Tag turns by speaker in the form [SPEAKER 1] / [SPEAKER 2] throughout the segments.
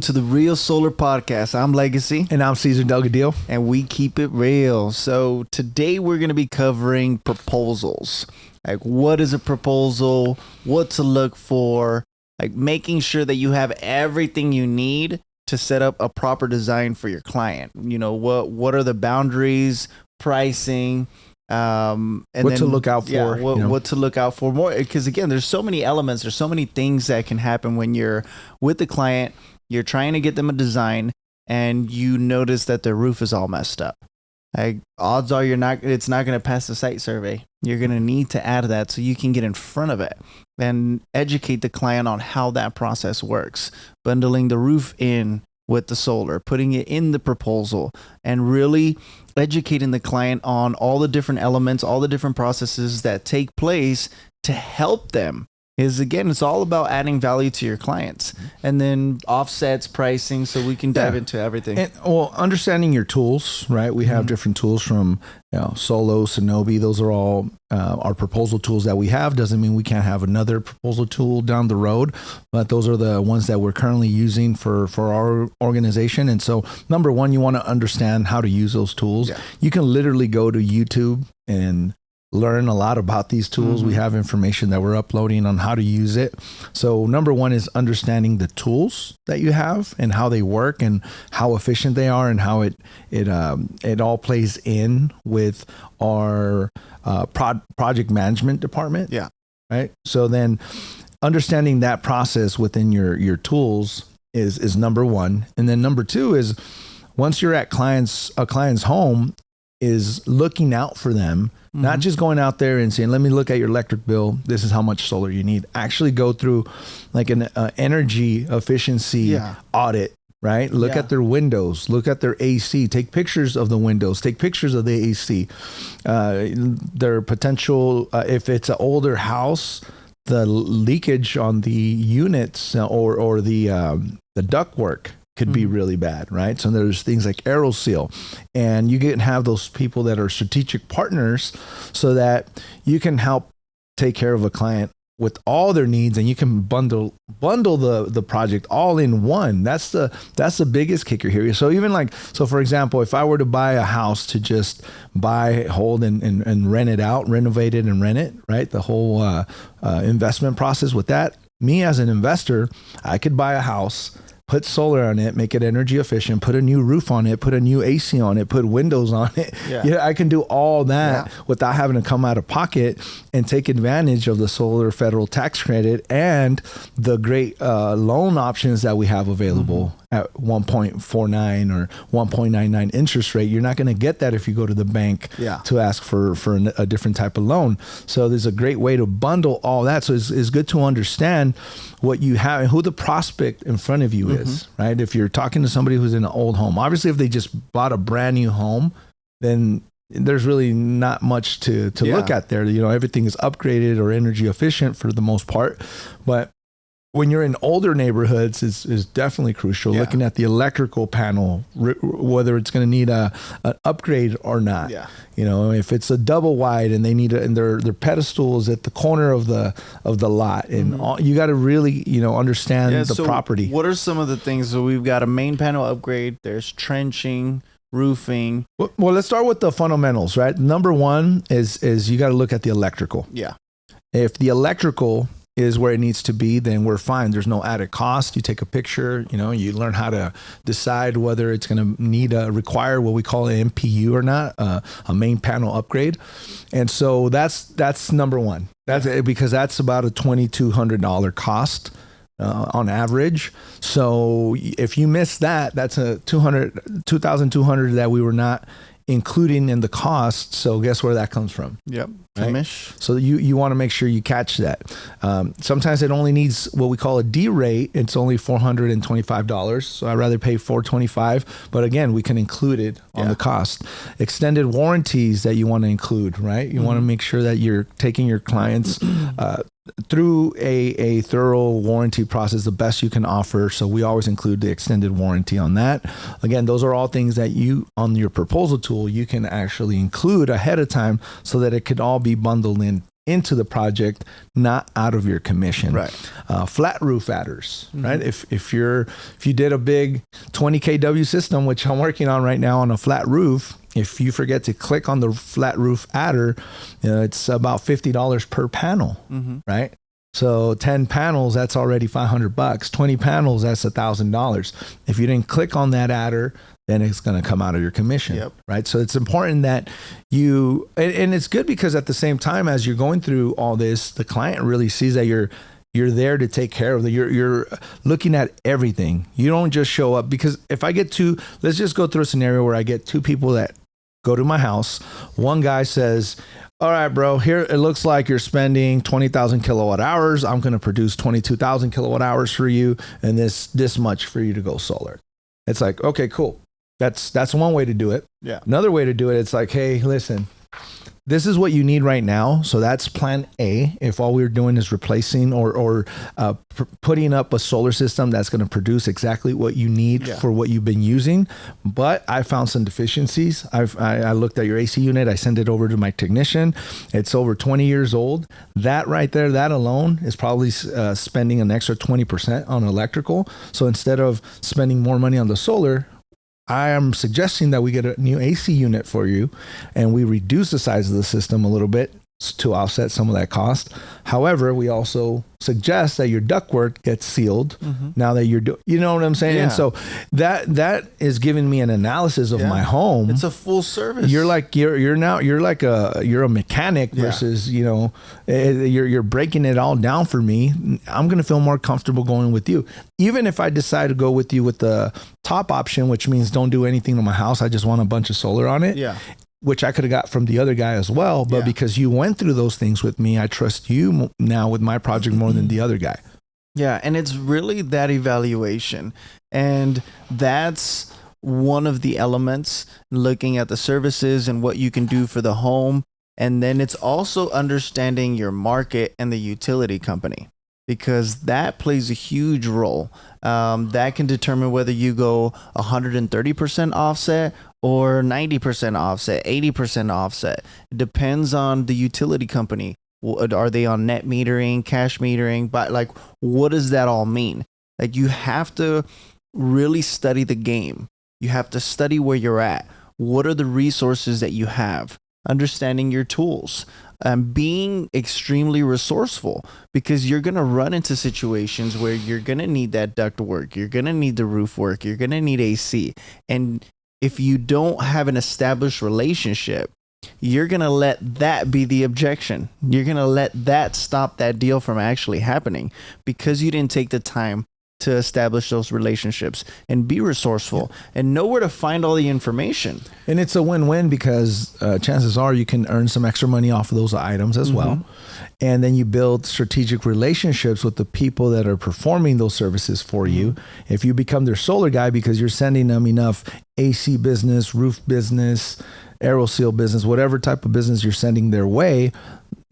[SPEAKER 1] To the Real Solar Podcast. I'm Legacy.
[SPEAKER 2] And I'm Cesar Delgadillo.
[SPEAKER 1] And we keep it real. So today we're going to be covering proposals. Like, what is a proposal? What to look for? Like, making sure that you have everything you need to set up a proper design for your client. You know, what are the boundaries, pricing, and
[SPEAKER 2] what to look out for.
[SPEAKER 1] Yeah, what to look out for more. Because again, there's so many elements. There's so many things that can happen when you're with the client. You're trying to get them a design and you notice that the roof is all messed up. Like, odds are it's not going to pass the site survey. You're going to need to add that so you can get in front of it and educate the client on how that process works. Bundling the roof in with the solar, putting it in the proposal, and really educating the client on all the different elements, all the different processes that take place to help them. Is again, it's all about adding value to your clients, and then offsets, pricing, so we can dive into everything.
[SPEAKER 2] And, understanding your tools, right? We have different tools from Solo, Sonobi. Those are all our proposal tools that we have. Doesn't mean we can't have another proposal tool down the road, but those are the ones that we're currently using for our organization. And so, number one, you want to understand how to use those tools. Yeah. You can literally go to YouTube and learn a lot about these tools. We have information that we're uploading on how to use it. So number one is understanding the tools that you have and how they work and how efficient they are and how it all plays in with our project management department.
[SPEAKER 1] Yeah.
[SPEAKER 2] Right. So then understanding that process within your tools is number one. And then number two is once you're at a client's home, is looking out for them. Not just going out there and saying, let me look at your electric bill. This is how much solar you need. Actually go through like an energy efficiency audit, right? Look at their windows, look at their AC, take pictures of the windows, take pictures of the AC, their potential, if it's an older house, the leakage on the units or the ductwork could be really bad, right? So there's things like AeroSeal, and you can have those people that are strategic partners so that you can help take care of a client with all their needs, and you can bundle the project all in one. That's the biggest kicker here. So even for example, if I were to buy a house to just buy, hold, and rent it out, renovate it and rent it, right? The whole investment process with that, me as an investor, I could buy a house, put solar on it, make it energy efficient, put a new roof on it, put a new AC on it, put windows on it. Yeah, I can do all that without having to come out of pocket and take advantage of the solar federal tax credit and the great loan options that we have available at 1.49 or 1.99 interest rate. You're not going to get that if you go to the bank to ask for a different type of loan. So there's a great way to bundle all that. So it's good to understand what you have and who the prospect in front of you is, right? If you're talking to somebody who's in an old home, obviously if they just bought a brand new home, then there's really not much to look at there. Everything is upgraded or energy efficient for the most part. But when you're in older neighborhoods, is definitely crucial. Looking at the electrical panel, whether it's going to need an upgrade or not. Yeah. If it's a double wide and they need and their pedestal is at the corner of the lot, and you got to really understand the property.
[SPEAKER 1] What are some of the things? So we've got a main panel upgrade. There's trenching, roofing.
[SPEAKER 2] Well, let's start with the fundamentals, right? Number one is you got to look at the electrical. Yeah. If the electrical is where it needs to be, then we're fine. There's no added cost. You take a picture, you learn how to decide whether it's going to require what we call an MPU or not, a main panel upgrade. And so that's number one. That's because that's about a $2,200 cost on average. So if you miss that, that's a $2,200 that we were not including in the cost. So guess where that comes from?
[SPEAKER 1] Yep.
[SPEAKER 2] Right? So you want to make sure you catch that. Sometimes it only needs what we call a D rate. It's only $425. So I'd rather pay $425. But again, we can include it on the cost. Extended warranties that you want to include, right? You want to make sure that you're taking your clients through a thorough warranty process, the best you can offer. So we always include the extended warranty on that. Again, those are all things that you, on your proposal tool, you can actually include ahead of time so that it could all be bundled in into the project, not out of your commission.
[SPEAKER 1] Right.
[SPEAKER 2] Flat roof adders, right? If you did a big 20 kW system, which I'm working on right now on a flat roof, if you forget to click on the flat roof adder, it's about $50 per panel, right? So 10 panels, that's already $500. 20 panels, that's $1,000. If you didn't click on that adder, then it's going to come out of your commission, right? So it's important that you, and it's good because at the same time as you're going through all this, the client really sees that you're there to take care of it. You're looking at everything. You don't just show up, because if I get let's just go through a scenario where I get two people that go to my house. One guy says, all right, bro, here it looks like you're spending 20,000 kilowatt hours. I'm going to produce 22,000 kilowatt hours for you, and this much for you to go solar. It's like, okay, cool. That's one way to do it.
[SPEAKER 1] Yeah.
[SPEAKER 2] Another way to do it, it's like, hey, listen, this is what you need right now. So that's plan A. If all we're doing is replacing or putting up a solar system that's going to produce exactly what you need for what you've been using. But I found some deficiencies. I looked at your AC unit. I sent it over to my technician. It's over 20 years old. That right there, that alone is probably spending an extra 20% on electrical. So instead of spending more money on the solar, I am suggesting that we get a new AC unit for you, and we reduce the size of the system a little bit to offset some of that cost. However, we also suggest that your ductwork gets sealed now that you're you know what I'm saying?
[SPEAKER 1] Yeah.
[SPEAKER 2] And so that is giving me an analysis of my home.
[SPEAKER 1] It's a full service.
[SPEAKER 2] You're like you're a mechanic versus you're breaking it all down for me. I'm gonna feel more comfortable going with you, even if I decide to go with you with the top option, which means don't do anything to my house. I just want a bunch of solar on it.
[SPEAKER 1] Yeah.
[SPEAKER 2] Which I could have got from the other guy as well. But because you went through those things with me, I trust you now with my project more than the other guy.
[SPEAKER 1] Yeah. And it's really that evaluation. And that's one of the elements, looking at the services and what you can do for the home. And then it's also understanding your market and the utility company, because that plays a huge role. That can determine whether you go 130% offset or 90% offset, 80% offset. It depends on the utility company. Are they on net metering, cash metering? But like, what does that all mean? Like, you have to really study the game. You have to study where you're at. What are the resources that you have? Understanding your tools. Being extremely resourceful, because you're going to run into situations where you're going to need that duct work. You're going to need the roof work. You're going to need AC. And if you don't have an established relationship, you're going to let that be the objection. You're going to let that stop that deal from actually happening, because you didn't take the time to establish those relationships and be resourceful and know where to find all the information.
[SPEAKER 2] And it's a win-win, because chances are you can earn some extra money off of those items as well. And then you build strategic relationships with the people that are performing those services for you. If you become their solar guy because you're sending them enough AC business, roof business, AeroSeal business, whatever type of business you're sending their way,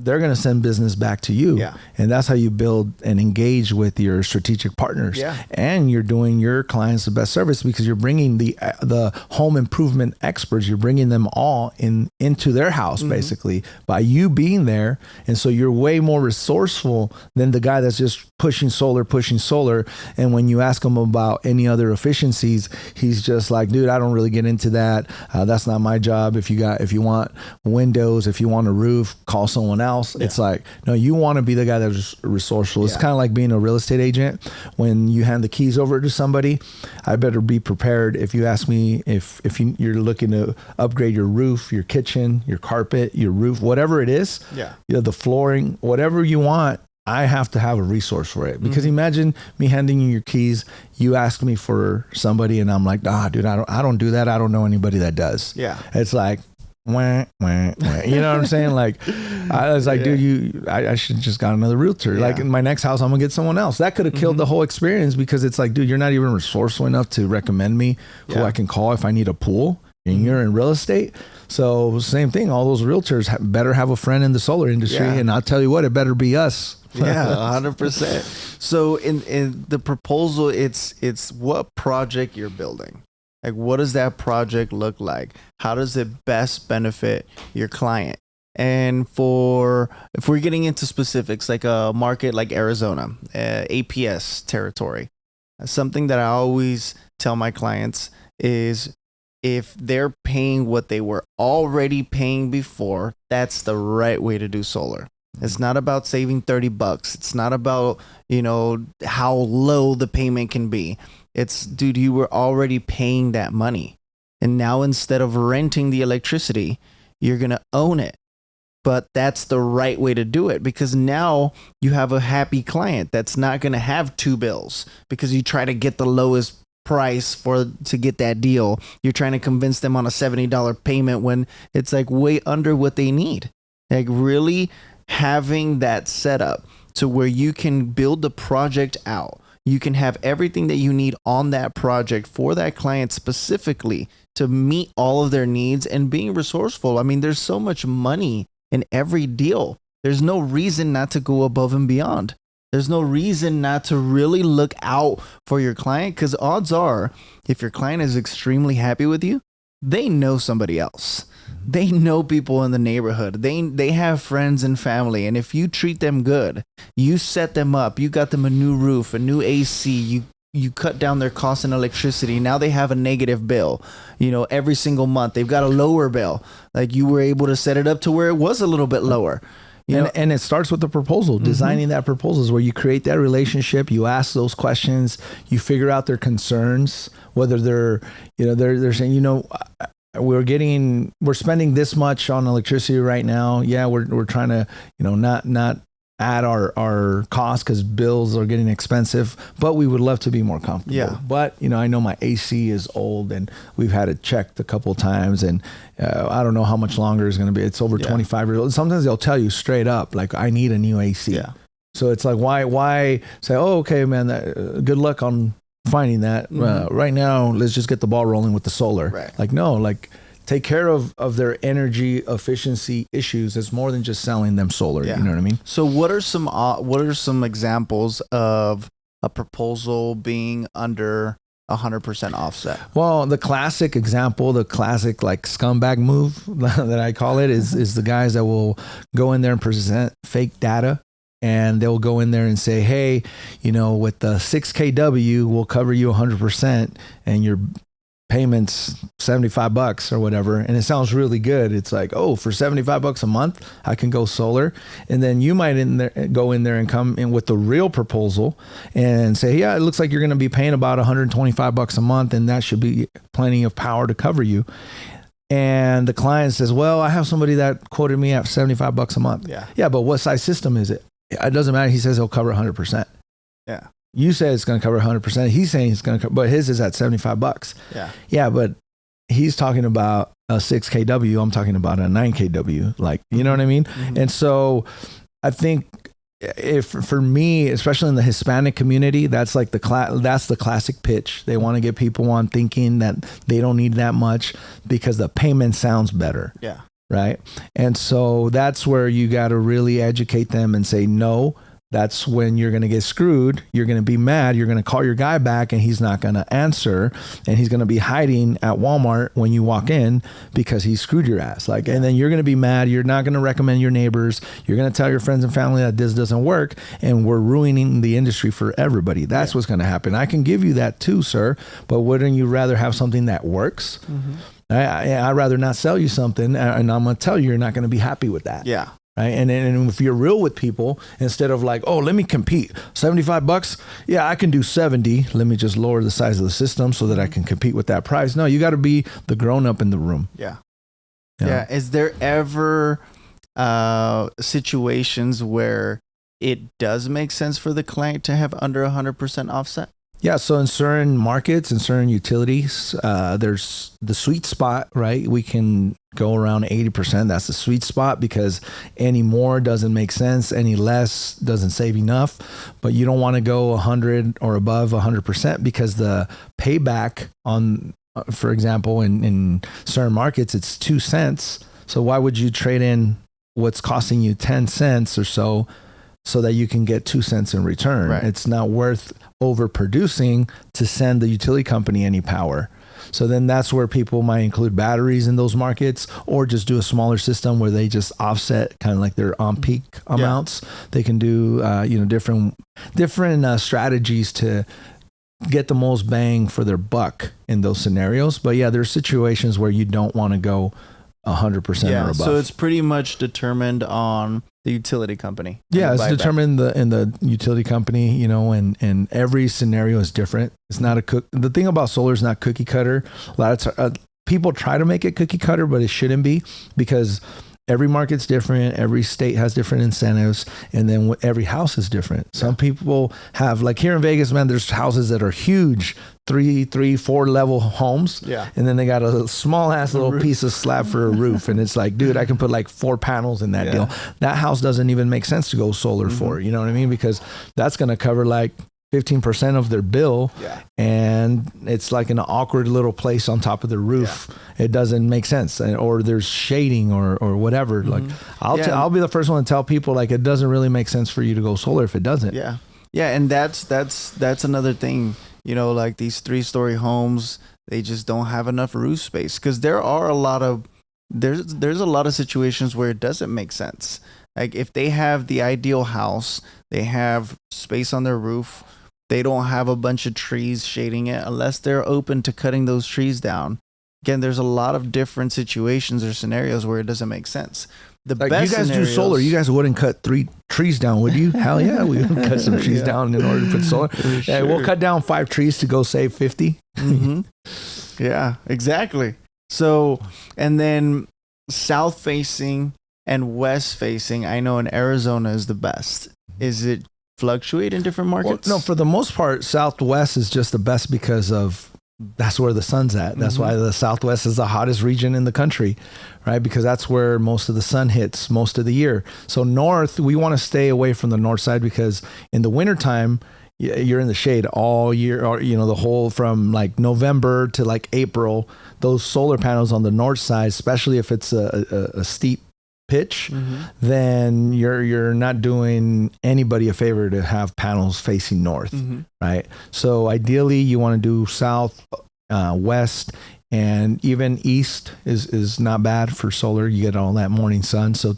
[SPEAKER 2] they're going to send business back to you.
[SPEAKER 1] Yeah.
[SPEAKER 2] And that's how you build and engage with your strategic partners.
[SPEAKER 1] Yeah.
[SPEAKER 2] And you're doing your clients the best service, because you're bringing the home improvement experts, you're bringing them all into their house basically by you being there. And so you're way more resourceful than the guy that's just pushing solar. And when you ask him about any other efficiencies, he's just like, dude, I don't really get into that. That's not my job. If you want windows, if you want a roof, call someone else. It's like, no, you want to be the guy that's resourceful. It's kind of like being a real estate agent. When you hand the keys over to somebody, I better be prepared. If you ask me if you're looking to upgrade your roof, your kitchen, your carpet, your roof, whatever it is, the flooring, whatever you want, I have to have a resource for it. Because imagine me handing you your keys, you ask me for somebody, and I'm like, dude, I don't do that. I don't know anybody that does.
[SPEAKER 1] Yeah.
[SPEAKER 2] It's like, wah, wah, wah. You know what I'm saying? Like, I was like, dude, I should just got another realtor. Like, in my next house, I'm gonna get someone else. That could have killed the whole experience, because it's like, dude, you're not even resourceful enough to recommend me who I can call if I need a pool, and you're in real estate. So same thing. All those realtors better have a friend in the solar industry, and I'll tell you what, it better be us.
[SPEAKER 1] 100%. So in the proposal, it's what project you're building. Like, what does that project look like? How does it best benefit your client? And if we're getting into specifics, like a market like Arizona, APS territory, something that I always tell my clients is if they're paying what they were already paying before, that's the right way to do solar. It's not about saving $30. It's not about, how low the payment can be. It's, dude, you were already paying that money. And now instead of renting the electricity, you're going to own it. But that's the right way to do it, because now you have a happy client that's not going to have two bills because you try to get the lowest price to get that deal. You're trying to convince them on a $70 payment when it's like way under what they need. Like really having that setup to where you can build the project out. You can have everything that you need on that project for that client specifically to meet all of their needs, and being resourceful. I mean, there's so much money in every deal. There's no reason not to go above and beyond. There's no reason not to really look out for your client, because odds are, if your client is extremely happy with you, they know somebody else. They know people in the neighborhood. They have friends and family. And if you treat them good, you set them up, you got them a new roof, a new AC, you cut down their cost in electricity. Now they have a negative bill, every single month. They've got a lower bill. Like you were able to set it up to where it was a little bit lower.
[SPEAKER 2] And it starts with the proposal. Designing that proposal is where you create that relationship. You ask those questions. You figure out their concerns, whether they're saying, we're spending this much on electricity right now. Yeah, we're trying to, not add our costs because bills are getting expensive, but we would love to be more comfortable.
[SPEAKER 1] Yeah.
[SPEAKER 2] But, I know my AC is old and we've had it checked a couple of times, and I don't know how much longer it's going to be. It's over 25 years old. Sometimes they'll tell you straight up, like, I need a new AC.
[SPEAKER 1] Yeah.
[SPEAKER 2] So it's like, why say, oh, okay, man, good luck on finding that. Right now, let's just get the ball rolling with the solar.
[SPEAKER 1] Right.
[SPEAKER 2] Like, no, take care of their energy efficiency issues. It's more than just selling them solar.
[SPEAKER 1] Yeah.
[SPEAKER 2] You know what I mean?
[SPEAKER 1] So what are some examples of a proposal being under 100% offset?
[SPEAKER 2] Well, the classic example, the classic like scumbag move that I call it is the guys that will go in there and present fake data. And they'll go in there and say, hey, with the 6 kW, we'll cover you 100% and your payments $75 or whatever. And it sounds really good. It's like, oh, for $75 a month, I can go solar. And then you might go in there and come in with the real proposal and say, yeah, it looks like you're going to be paying about $125 a month, and that should be plenty of power to cover you. And the client says, well, I have somebody that quoted me at $75 a month. Yeah, but what size system is it? It doesn't matter. He says he'll cover 100%.
[SPEAKER 1] Yeah.
[SPEAKER 2] You say it's going to cover 100%. He's saying it's going to cover, but his is at $75.
[SPEAKER 1] Yeah.
[SPEAKER 2] Yeah, but he's talking about a 6 kW. I'm talking about a 9 kW. Like, you know what I mean? Mm-hmm. And so I think for me, especially in the Hispanic community, that's like that's the classic pitch. They want to get people on thinking that they don't need that much because the payment sounds better.
[SPEAKER 1] Yeah.
[SPEAKER 2] Right. And so that's where you got to really educate them and say, no, that's when you're going to get screwed. You're going to be mad. You're going to call your guy back and he's not going to answer. And he's going to be hiding at Walmart when you walk in because he screwed your ass. And then you're going to be mad. You're not going to recommend your neighbors. You're going to tell your friends and family that this doesn't work. And we're ruining the industry for everybody. That's what's going to happen. I can give you that too, sir. But wouldn't you rather have something that works? Mm-hmm. I'd rather not sell you something, and I'm going to tell you, you're not going to be happy with that.
[SPEAKER 1] Yeah.
[SPEAKER 2] Right. And if you're real with people, instead of like, oh, let me compete, $75. Yeah, I can do 70. Let me just lower the size of the system so that I can compete with that price. No, you got to be the grown up in the room.
[SPEAKER 1] Yeah. Yeah. Is there ever situations where it does make sense for the client to have under 100% offset?
[SPEAKER 2] Yeah, so in certain markets and certain utilities, there's the sweet spot, right? We can go around 80%. That's the sweet spot because any more doesn't make sense. Any less doesn't save enough. But you don't want to go 100 or above 100% because the payback on, for example, in certain markets, it's 2 cents. So why would you trade in what's costing you 10 cents or so that you can get 2 cents in return?
[SPEAKER 1] Right.
[SPEAKER 2] It's not worth overproducing to send the utility company any power. So then that's where people might include batteries in those markets, or just do a smaller system where they just offset kind of like their on peak amounts. They can do, different strategies to get the most bang for their buck in those scenarios. But yeah, there's situations where you don't want to go 100% or above.
[SPEAKER 1] So it's pretty much determined on the utility company.
[SPEAKER 2] Yeah, it's determined in the utility company, and every scenario is different. It's not the thing about solar is not cookie cutter. A lot of people try to make it cookie cutter, but it shouldn't be, because every market's different. Every state has different incentives. And then every house is different. Some people have, like here in Vegas, man, there's houses that are huge, 3, 4 level homes.
[SPEAKER 1] Yeah.
[SPEAKER 2] And then they got a small ass little piece of slab for a roof. And it's like, dude, I can put like 4 panels in that deal. That house doesn't even make sense to go solar for, you know what I mean? Because that's going to cover like 15% of their bill, and it's like an awkward little place on top of the roof. It doesn't make sense, or there's shading or whatever. Like I'll be the first one to tell people, like, it doesn't really make sense for you to go solar if it doesn't.
[SPEAKER 1] And that's another thing, like these 3-story homes, they just don't have enough roof space, because there's a lot of situations where it doesn't make sense. Like if they have the ideal house, they have space on their roof, they don't have a bunch of trees shading it, unless they're open to cutting those trees down. Again, there's a lot of different situations or scenarios where it doesn't make sense. The
[SPEAKER 2] like
[SPEAKER 1] best
[SPEAKER 2] you guys do solar, you guys wouldn't cut 3 trees down, would you? Hell yeah, we would cut some trees down in order to put solar. Sure. We'll cut down 5 trees to go save 50.
[SPEAKER 1] Yeah, exactly. So, and then south facing and west facing, I know in Arizona is the best. Is it fluctuate in different markets?
[SPEAKER 2] Well, no, for the most part, Southwest is just the best because of that's where the sun's at. That's why the Southwest is the hottest region in the country, right? Because that's where most of the sun hits most of the year. So north, we want to stay away from the north side, because in the wintertime, you're in the shade all year, or, the whole from like November to like April. Those solar panels on the north side, especially if it's a steep pitch, then you're not doing anybody a favor to have panels facing north, right? So ideally you want to do south, west, and even east is not bad for solar. You get all that morning sun. So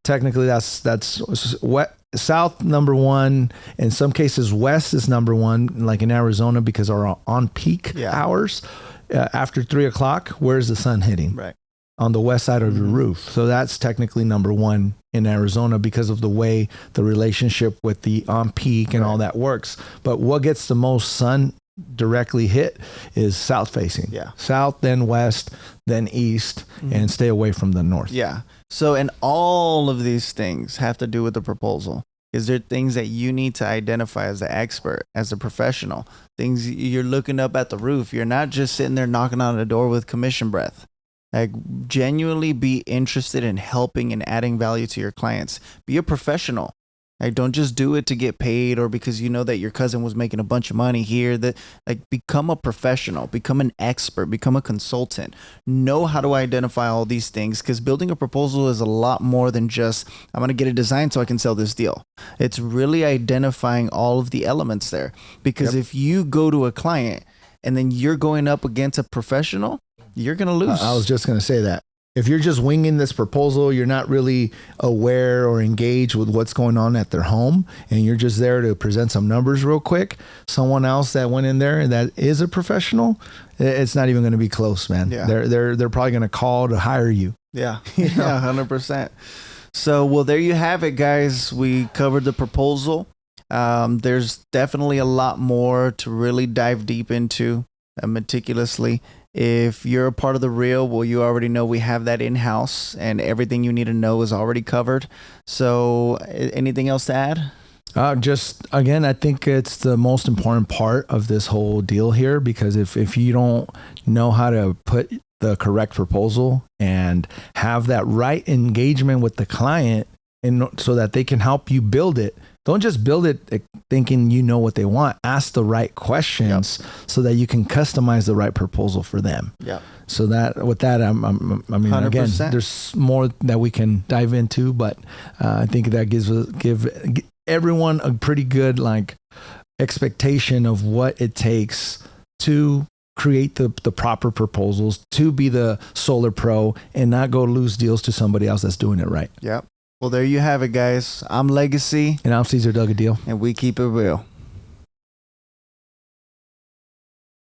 [SPEAKER 2] technically that's south number 1. In some cases west is number 1, like in Arizona, because our on peak hours after 3:00, where's the sun hitting?
[SPEAKER 1] Right.
[SPEAKER 2] On the west side of your roof. So that's technically number 1 in Arizona, because of the way the relationship with the on peak and all that works. But what gets the most sun directly hit is south facing. South, then west, then east, and stay away from the north.
[SPEAKER 1] So, and all of these things have to do with the proposal. Is there things that you need to identify as the expert, as a professional? Things you're looking up at the roof. You're not just sitting there knocking on the door with commission breath. Like, genuinely be interested in helping and adding value to your clients. Be a professional. Like, don't just do it to get paid, or because you know that your cousin was making a bunch of money here. That, like, become a professional, become an expert, become a consultant. Know how to identify all these things, because building a proposal is a lot more than just, I'm going to get a design so I can sell this deal. It's really identifying all of the elements there. Because if you go to a client and then you're going up against a professional, you're going to lose.
[SPEAKER 2] I was just going to say that. If you're just winging this proposal, you're not really aware or engaged with what's going on at their home, and you're just there to present some numbers real quick. Someone else that went in there and that is a professional, it's not even going to be close, man. They're probably going to call to hire you.
[SPEAKER 1] 100%. So, well, there you have it, guys. We covered the proposal. There's definitely a lot more to really dive deep into meticulously. If you're a part of the reel, well, you already know we have that in-house, and everything you need to know is already covered. So anything else to add?
[SPEAKER 2] Just, again, I think it's the most important part of this whole deal here, because if you don't know how to put the correct proposal and have that right engagement with the client, and so that they can help you build it. Don't just build it thinking you know what they want. Ask the right questions so that you can customize the right proposal for them. So that with that, I mean, 100%. Again, there's more that we can dive into, but I think that give everyone a pretty good like expectation of what it takes to create the proper proposals, to be the solar pro, and not go lose deals to somebody else that's doing it right.
[SPEAKER 1] Yep. Well, there you have it, guys. I'm Legacy.
[SPEAKER 2] And I'm Cesar Dug a Deal.
[SPEAKER 1] And we keep it real.